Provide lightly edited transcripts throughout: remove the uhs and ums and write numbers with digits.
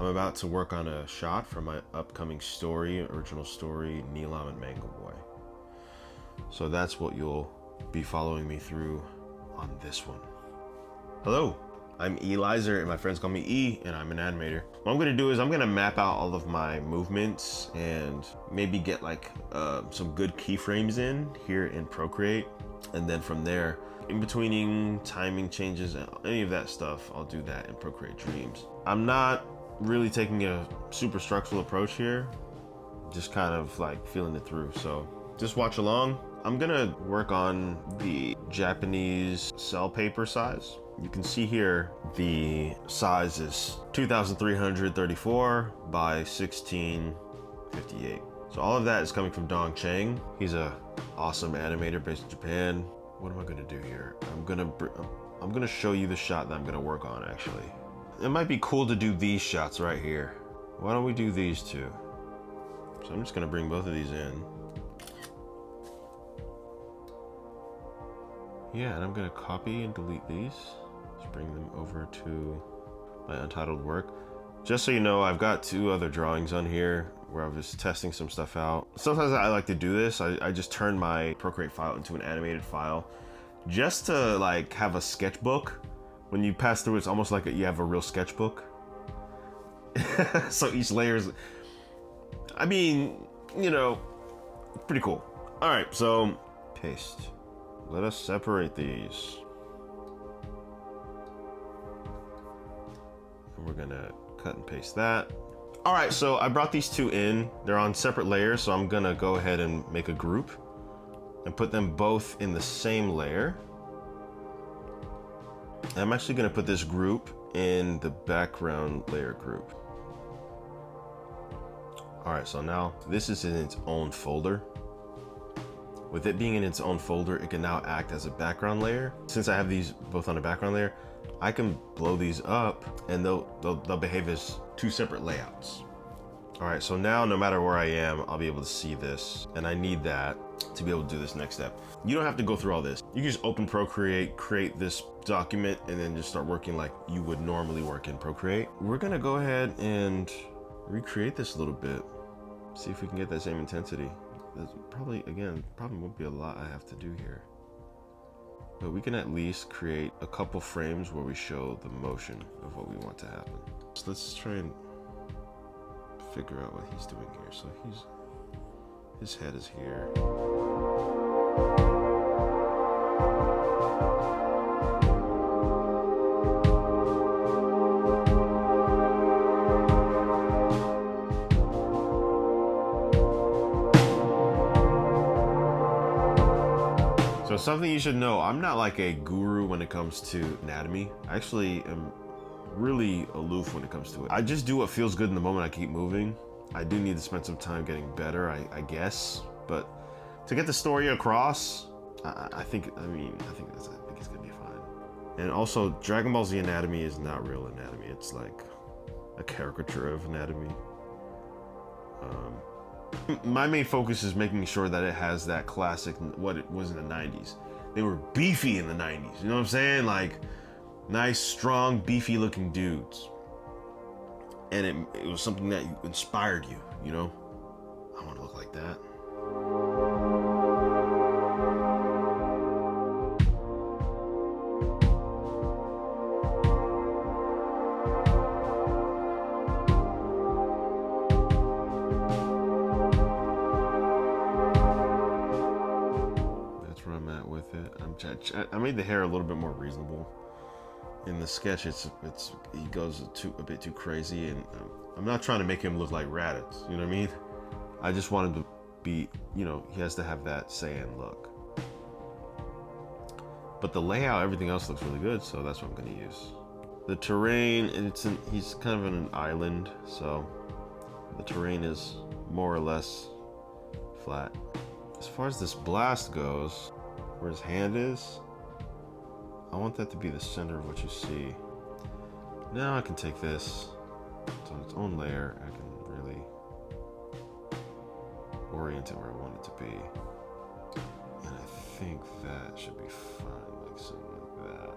I'm about to work on a shot for my upcoming story, original story, Neelam and Mango Boy. So that's what you'll be following me through on this one. Hello, I'm Elizer and my friends call me E, and I'm an animator. What I'm gonna do is I'm gonna map out all of my movements and maybe get like some good keyframes in here in Procreate. And then from there, in betweening timing changes and any of that stuff, I'll do that in Procreate Dreams. I'm not really taking a super structural approach here, just kind of like feeling it through. So just watch along. I'm gonna work on the Japanese cell paper size. You can see here the size is 2,334 by 1658. So all of that is coming from Dong Chang. He's a awesome animator based in Japan. What am I gonna do here? I'm gonna show you the shot that I'm gonna work on actually. It might be cool to do these shots right here. Why don't we do these two? So I'm just gonna bring both of these in. Yeah, and I'm gonna copy and delete these. Just bring them over to my untitled work. Just so you know, I've got two other drawings on here where I was testing some stuff out. Sometimes I like to do this. I just turn my Procreate file into an animated file just to like have a sketchbook. When you pass through, it's almost like you have a real sketchbook. So each layer is, I mean, you know, pretty cool. All right, so paste. Let us separate these. And we're gonna cut and paste that. All right, so I brought these two in. They're on separate layers, so I'm gonna go ahead and make a group and put them both in the same layer. I'm actually gonna put this group in the background layer group. All right, so now this is in its own folder. With it being in its own folder, it can now act as a background layer. Since I have these both on a background layer, I can blow these up and they'll behave as two separate layouts. All right, so now no matter where I am, I'll be able to see this, and I need that to be able to do this next step. You don't have to go through all this. You can just open Procreate, create this document, and then just start working like you would normally work in Procreate. We're gonna go ahead and recreate this a little bit, see if we can get that same intensity. There's probably won't be a lot I have to do here, but we can at least create a couple frames where we show the motion of what we want to happen. So let's try and figure out what he's doing here. So his head is here. So something you should know, I'm not like a guru when it comes to anatomy. I actually am really aloof when it comes to it. I just do what feels good in the moment. I keep moving. I do need to spend some time getting better, I guess. But to get the story across, I think it's gonna be fine. And also, Dragon Ball Z anatomy is not real anatomy. It's like a caricature of anatomy. My main focus is making sure that it has that classic, what it was in the 90s. They were beefy in the 90s, you know what I'm saying? Like, nice, strong, beefy looking dudes. And it was something that inspired you, you know? I want to look like that. That's where I'm at with it. I made the hair a little bit more reasonable. In the sketch, he goes a bit too crazy, and I'm not trying to make him look like Raditz, you know what I mean? I just want him to be, you know, he has to have that Saiyan look. But the layout, everything else looks really good, so that's what I'm gonna use. The terrain, he's kind of in an island, so the terrain is more or less flat. As far as this blast goes, where his hand is, I want that to be the center of what you see. Now I can take this, it's on its own layer, I can really orient it where I want it to be. And I think that should be fine, like something like that.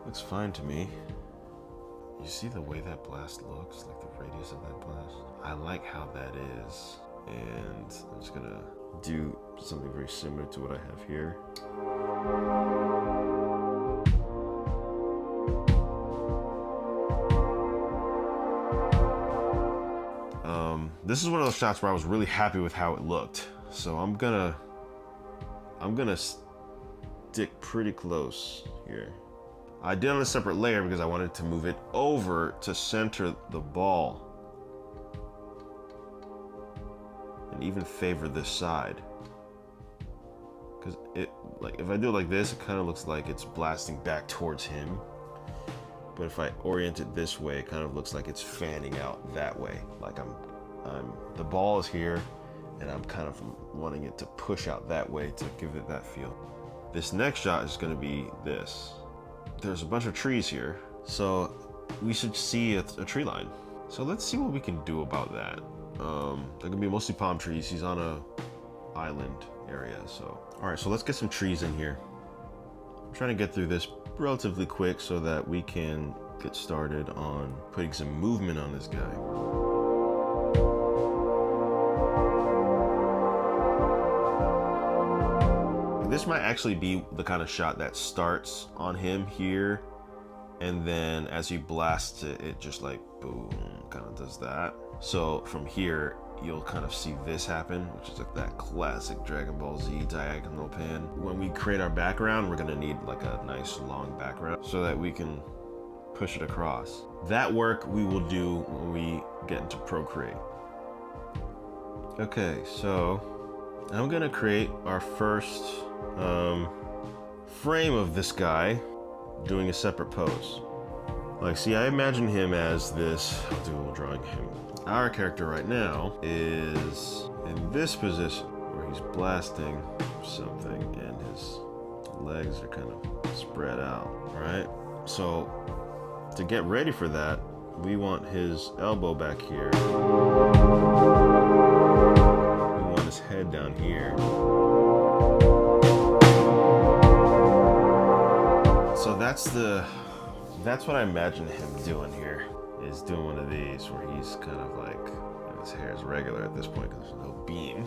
Looks fine to me. You see the way that blast looks, like the radius of that blast? I like how that is. And I'm just gonna do something very similar to what I have here. This is one of those shots where I was really happy with how it looked. So I'm gonna stick pretty close here. I did on a separate layer because I wanted to move it over to center the ball. And even favor this side. Because it, like, if I do it like this, it kind of looks like it's blasting back towards him. But if I orient it this way, it kind of looks like it's fanning out that way. Like the ball is here, and I'm kind of wanting it to push out that way to give it that feel. This next shot is gonna be this. There's a bunch of trees here, so we should see a tree line. So let's see what we can do about that. They're gonna be mostly palm trees. He's on a island area, so. All right, so let's get some trees in here. I'm trying to get through this relatively quick so that we can get started on putting some movement on this guy. This might actually be the kind of shot that starts on him here, and then as he blasts it, it just like boom, kind of does that. So from here, you'll kind of see this happen, which is like that classic Dragon Ball Z diagonal pan. When we create our background, we're gonna need like a nice long background so that we can push it across. That work we will do when we get into Procreate. Okay, so I'm gonna create our first frame of this guy doing a separate pose. Like, see, I imagine him as this, I'll do a little drawing of him. Our character right now is in this position where he's blasting something and his legs are kind of spread out, right? So to get ready for that, we want his elbow back here. We want his head down here. So that's what I imagine him doing here, is doing one of these where he's kind of like, his hair is regular at this point because there's no beam.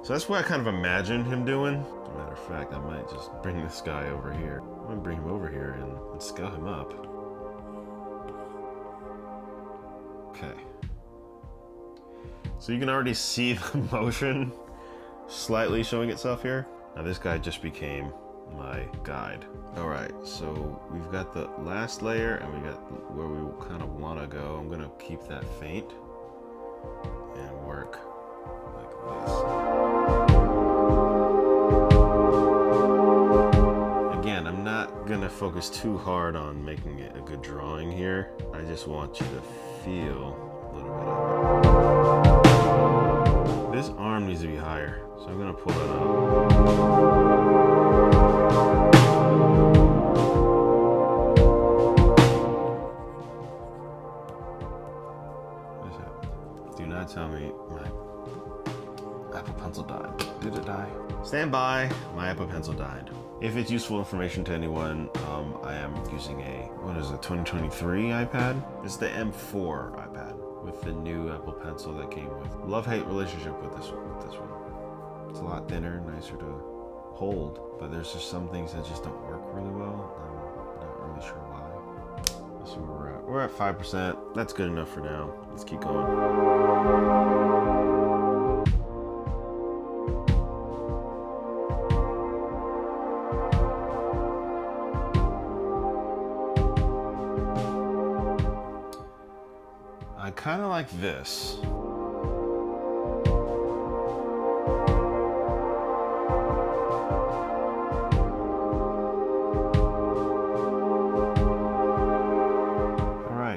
So that's what I kind of imagine him doing. As a matter of fact, I might just bring this guy over here. I'm gonna bring him over here and scale him up. Okay. So you can already see the motion slightly showing itself here. Now this guy just became my guide. All right, so we've got the last layer and we got where we kind of want to go. I'm gonna keep that faint and work like this. Again, I'm not gonna focus too hard on making it a good drawing here. I just want you to feel a little bit of it. This arm needs to be higher, so I'm gonna pull it up. Tell me my Apple Pencil died. Did it die? Stand by, my Apple Pencil died. If it's useful information to anyone, I am using a, what is it, 2023 iPad? It's the M4 iPad with the new Apple Pencil that came with. Love-hate relationship with this one. It's a lot thinner, nicer to hold, but there's just some things that just don't work really well. I'm not really sure why. Let's see where we're at. We're at 5%. That's good enough for now. Let's keep going. I kind of like this.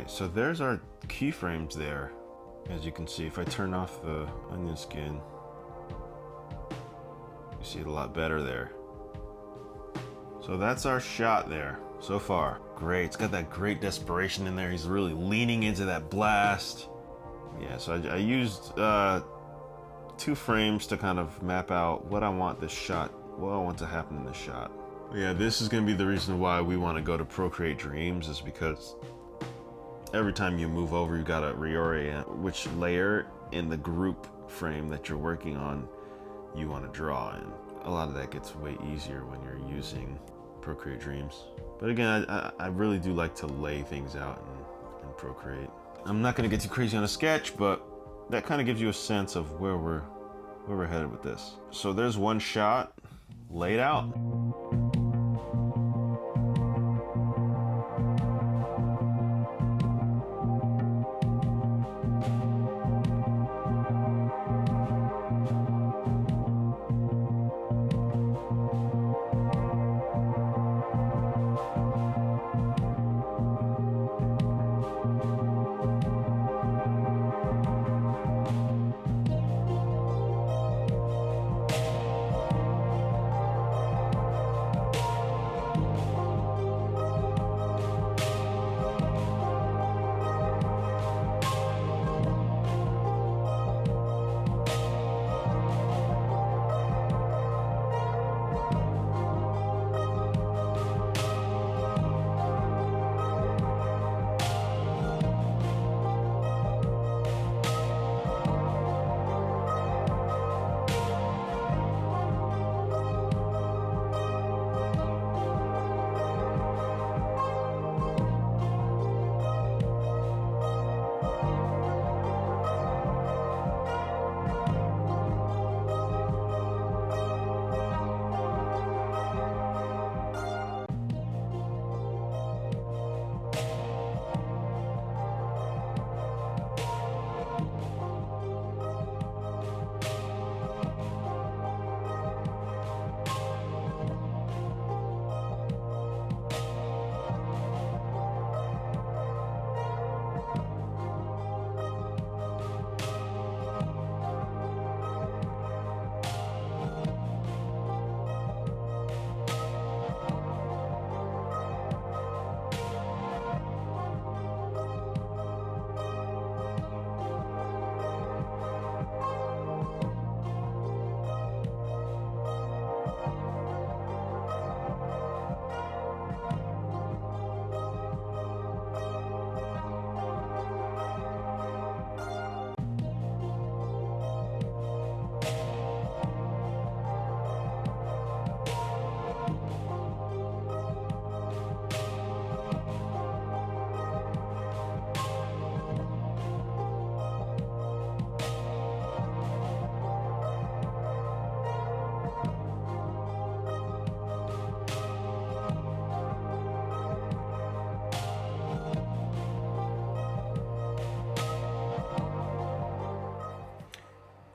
So there's our keyframes there. As you can see, if I turn off the onion skin, you see it a lot better there. So that's our shot there so far. Great, it's got that great desperation in there. He's really leaning into that blast. Yeah, so I used 2 frames to kind of map out what I want this shot, what I want to happen in this shot. Yeah, this is gonna be the reason why we want to go to Procreate Dreams, is because every time you move over, you gotta reorient which layer in the group frame that you're working on you want to draw in. A lot of that gets way easier when you're using Procreate Dreams. But again, I really do like to lay things out in Procreate. I'm not gonna get too crazy on a sketch, but that kind of gives you a sense of where we're headed with this. So there's one shot laid out.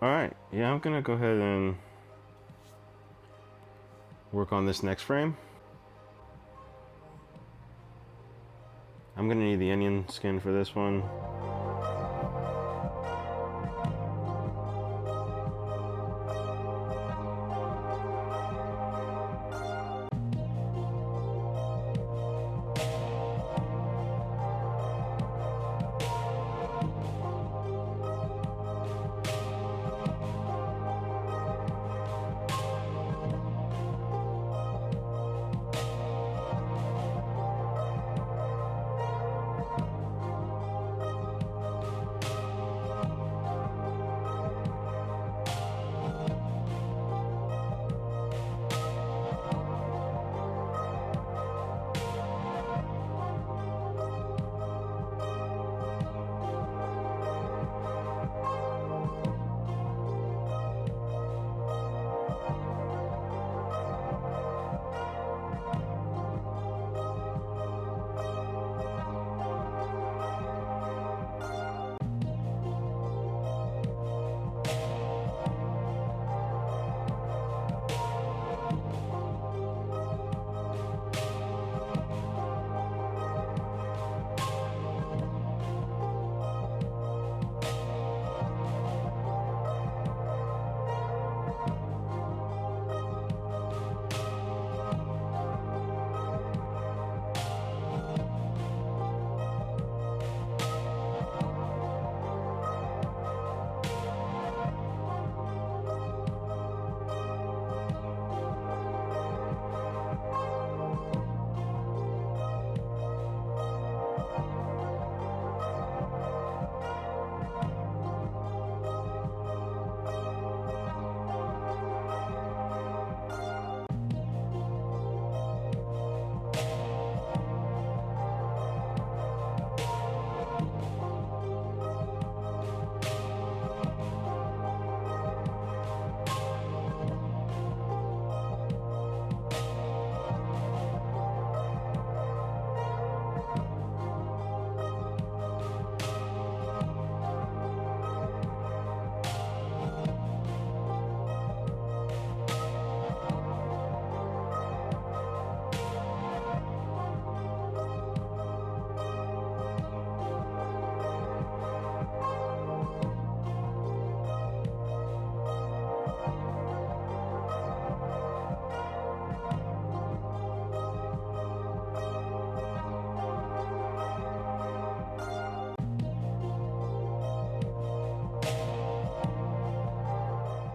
All right, yeah, I'm gonna go ahead and work on this next frame. I'm gonna need the onion skin for this one.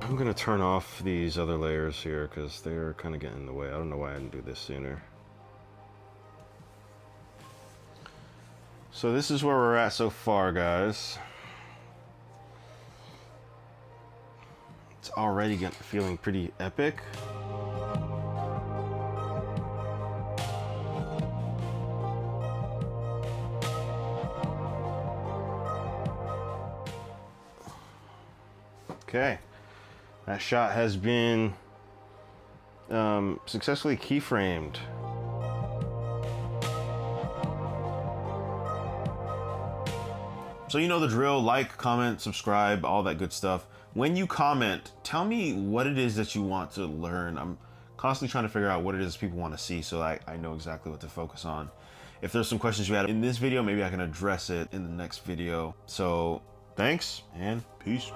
I'm gonna turn off these other layers here because they're kind of getting in the way. I don't know why I didn't do this sooner. So this is where we're at so far, guys. It's already feeling pretty epic. Okay, that shot has been successfully keyframed. So you know the drill, like, comment, subscribe, all that good stuff. When you comment, tell me what it is that you want to learn. I'm constantly trying to figure out what it is people want to see so I know exactly what to focus on. If there's some questions you had in this video, maybe I can address it in the next video. So thanks and peace.